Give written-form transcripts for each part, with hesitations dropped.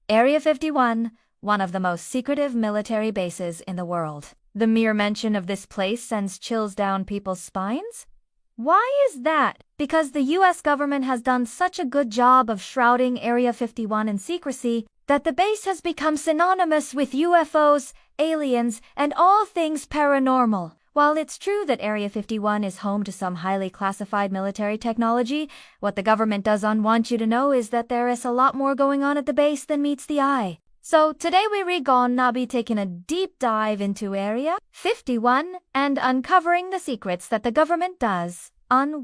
Area 51, one of the most secretive military bases in the world. The mere mention of this place sends chills down people's spines? Why is that? Because the US government has done such a good job of shrouding Area 51 in secrecy that the base has become synonymous with UFOs, aliens, and all things paranormal. While it's true that Area 51 is home to some highly classified military technology, what the government doesn't want you to know is that there is a lot more going on at the base than meets the eye. So today we're gonna be taking a deep dive into Area 51 and uncovering the secrets that the government doesn't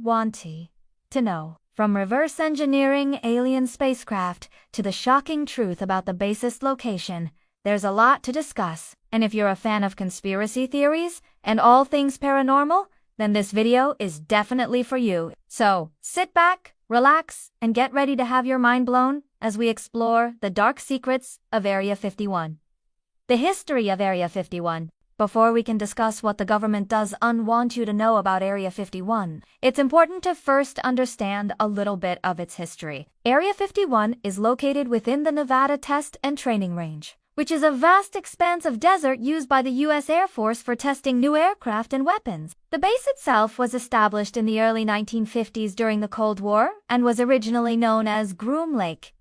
want you to know. From reverse engineering alien spacecraft to the shocking truth about the base's location, there's a lot to discuss. And if you're a fan of conspiracy theories and all things paranormal, then this video is definitely for you. So sit back, relax, and get ready to have your mind blown as we explore the dark secrets of Area 51. The history of Area 51. Before we can discuss what the government doesn't want you to know about Area 51, it's important to first understand a little bit of its history. Area 51 is located within the Nevada Test and Training Range, which is a vast expanse of desert used by the U.S. Air Force for testing new aircraft and weapons. The base itself was established in the early 1950s during the Cold War and was originally known as Groom Lake.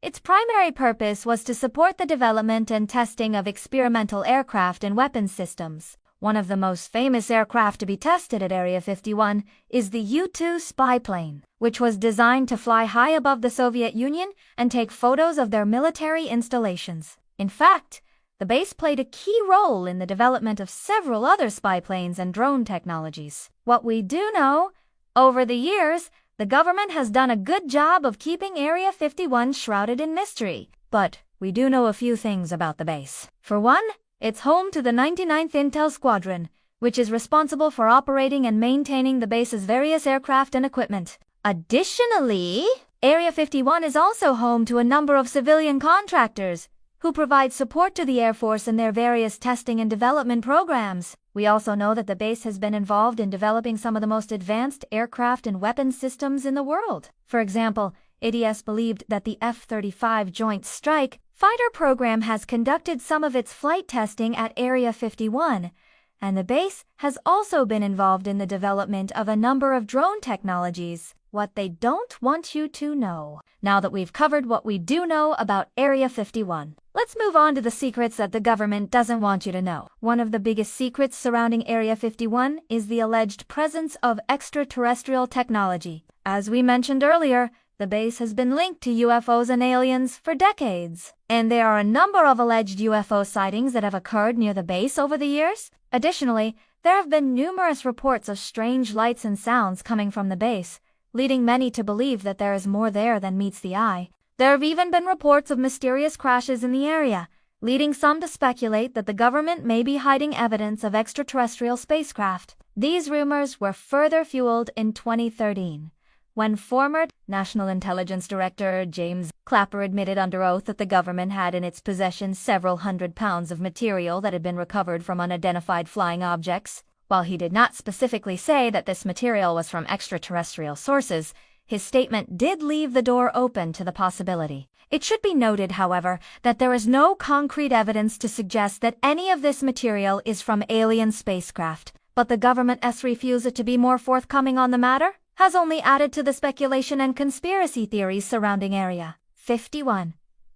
Its primary purpose was to support the development and testing of experimental aircraft and weapons systems. One of the most famous aircraft to be tested at Area 51 is the U-2 spy plane, which was designed to fly high above the Soviet Union and take photos of their military installations. In fact, the base played a key role in the development of several other spy planes and drone technologies. What we do know, over the years, the government has done a good job of keeping Area 51 shrouded in mystery, but we do know a few things about the base. For one, it's home to the 99th Intel Squadron, which is responsible for operating and maintaining the base's various aircraft and equipment. Additionally, Area 51 is also home to a number of civilian contractors who provide support to the Air Force in their various testing and development programs. We also know that the base has been involved in developing some of the most advanced aircraft and weapons systems in the world. For example, ADS believed that the F-35 Joint Strike Fighter program has conducted some of its flight testing at Area 51, and the base has also been involved in the development of a number of drone technologies. What they don't want you to know. Now that we've covered what we do know about Area 51, let's move on to the secrets that the government doesn't want you to know. One of the biggest secrets surrounding Area 51 is the alleged presence of extraterrestrial technology. As we mentioned earlier, the base has been linked to UFOs and aliens for decades, and there are a number of alleged UFO sightings that have occurred near the base over the years. Additionally, there have been numerous reports of strange lights and sounds coming from the base, leading many to believe that there is more there than meets the eye. There have even been reports of mysterious crashes in the area, leading some to speculate that the government may be hiding evidence of extraterrestrial spacecraft. These rumors were further fueled in 2013, when former National Intelligence Director James Clapper admitted under oath that the government had in its possession several hundred pounds of material that had been recovered from unidentified flying objects. While he did not specifically say that this material was from extraterrestrial sources, his statement did leave the door open to the possibility. It should be noted, however, that there is no concrete evidence to suggest that any of this material is from alien spacecraft, but the government's refusal to be more forthcoming on the matter has only added to the speculation and conspiracy theories surrounding Area 51.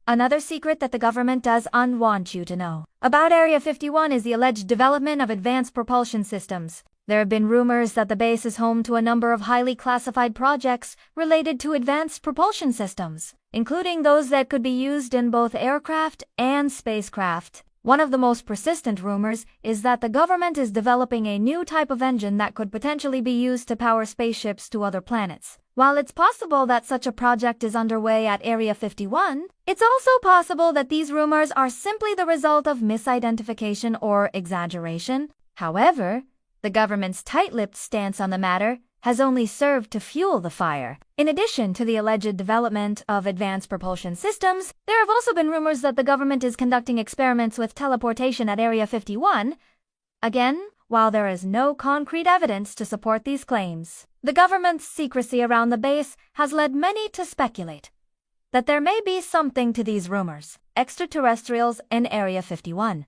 Another secret that the government doesn't want you to know about Area 51 is the alleged development of advanced propulsion systems. There have been rumors that the base is home to a number of highly classified projects related to advanced propulsion systems, including those that could be used in both aircraft and spacecraft. One of the most persistent rumors is that the government is developing a new type of engine that could potentially be used to power spaceships to other planets. While it's possible that such a project is underway at Area 51, it's also possible that these rumors are simply the result of misidentification or exaggeration. However, the government's tight-lipped stance on the matter has only served to fuel the fire. In addition to the alleged development of advanced propulsion systems, there have also been rumors that the government is conducting experiments with teleportation at Area 51. Again, while there is no concrete evidence to support these claims, the government's secrecy around the base has led many to speculate that there may be something to these rumors. Extraterrestrials and Area 51.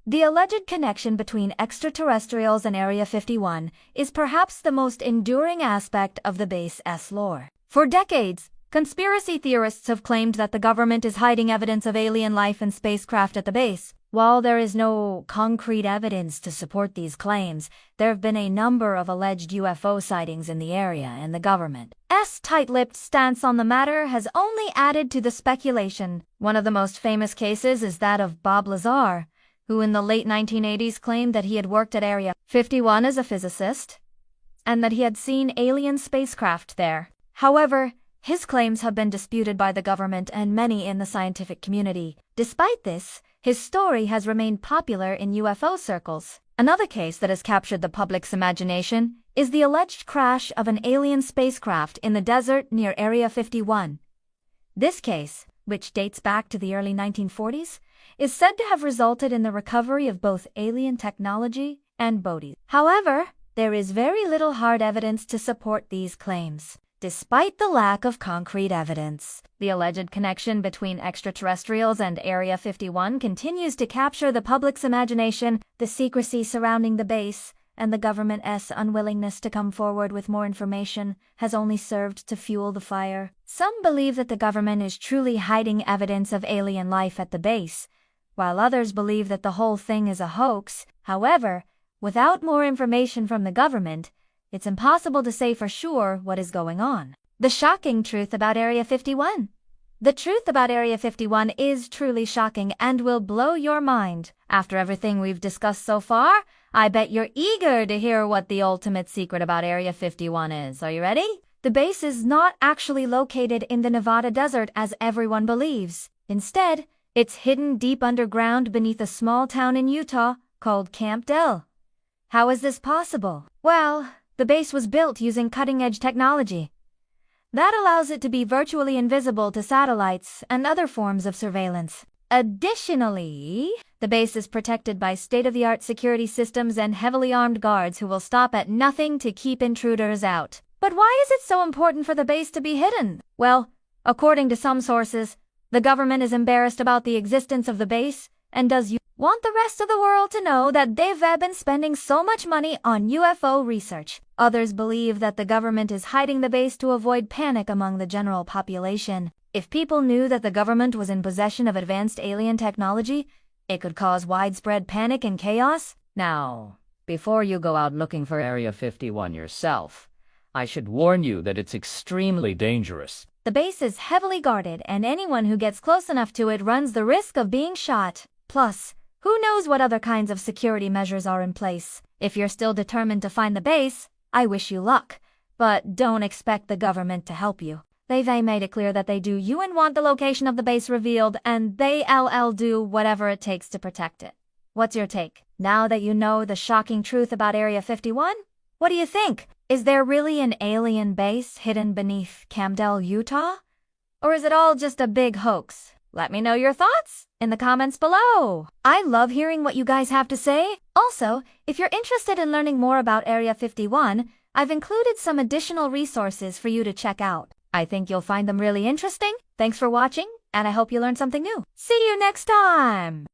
The alleged connection between extraterrestrials and Area 51 is perhaps the most enduring aspect of the base's lore. For decades, conspiracy theorists have claimed that the government is hiding evidence of alien life and spacecraft at the base. While there is no concrete evidence to support these claims, there have been a number of alleged UFO sightings in the area, and the government's tight-lipped stance on the matter has only added to the speculation. One of the most famous cases is that of Bob Lazar, who in the late 1980s claimed that he had worked at Area 51 as a physicist, and that he had seen alien spacecraft there. However, his claims have been disputed by the government and many in the scientific community. Despite this, his story has remained popular in UFO circles. Another case that has captured the public's imagination is the alleged crash of an alien spacecraft in the desert near Area 51. This case, which dates back to the early 1940s, is said to have resulted in the recovery of both alien technology and bodies. However, there is very little hard evidence to support these claims. Despite the lack of concrete evidence, the alleged connection between extraterrestrials and Area 51 continues to capture the public's imagination. The secrecy surrounding the base and the government's unwillingness to come forward with more information has only served to fuel the fire. Some believe that the government is truly hiding evidence of alien life at the base, while others believe that the whole thing is a hoax. However, without more information from the government, it's impossible to say for sure what is going on. The shocking truth about Area 51. The truth about Area 51 is truly shocking and will blow your mind. After everything we've discussed so far, I bet you're eager to hear what the ultimate secret about Area 51 is. Are you ready? The base is not actually located in the Nevada desert as everyone believes. Instead, it's hidden deep underground beneath a small town in Utah called Camp Dell. How is this possible? Well, the base was built using cutting-edge technology. That allows it to be virtually invisible to satellites and other forms of surveillance. Additionally, the base is protected by state-of-the-art security systems and heavily armed guards who will stop at nothing to keep intruders out. But why is it so important for the base to be hidden? Well, according to some sources, the government is embarrassed about the existence of the base and does want the rest of the world to know that they've been spending so much money on UFO research. Others believe that the government is hiding the base to avoid panic among the general population. If people knew that the government was in possession of advanced alien technology, it could cause widespread panic and chaos. Now, before you go out looking for Area 51 yourself, I should warn you that it's extremely dangerous. The base is heavily guarded, and anyone who gets close enough to it runs the risk of being shot. Plus, who knows what other kinds of security measures are in place? If you're still determined to find the base, I wish you luck, but don't expect the government to help you. They've made it clear that they do you and want the location of the base revealed, and they'll do whatever it takes to protect it. What's your take? Now that you know the shocking truth about Area 51? What do you think? Is there really an alien base hidden beneath Camp Dell, Utah? Or is it all just a big hoax? Let me know your thoughts in the comments below. I love hearing what you guys have to say. Also, if you're interested in learning more about Area 51, I've included some additional resources for you to check out. I think you'll find them really interesting. Thanks for watching, and I hope you learned something new. See you next time!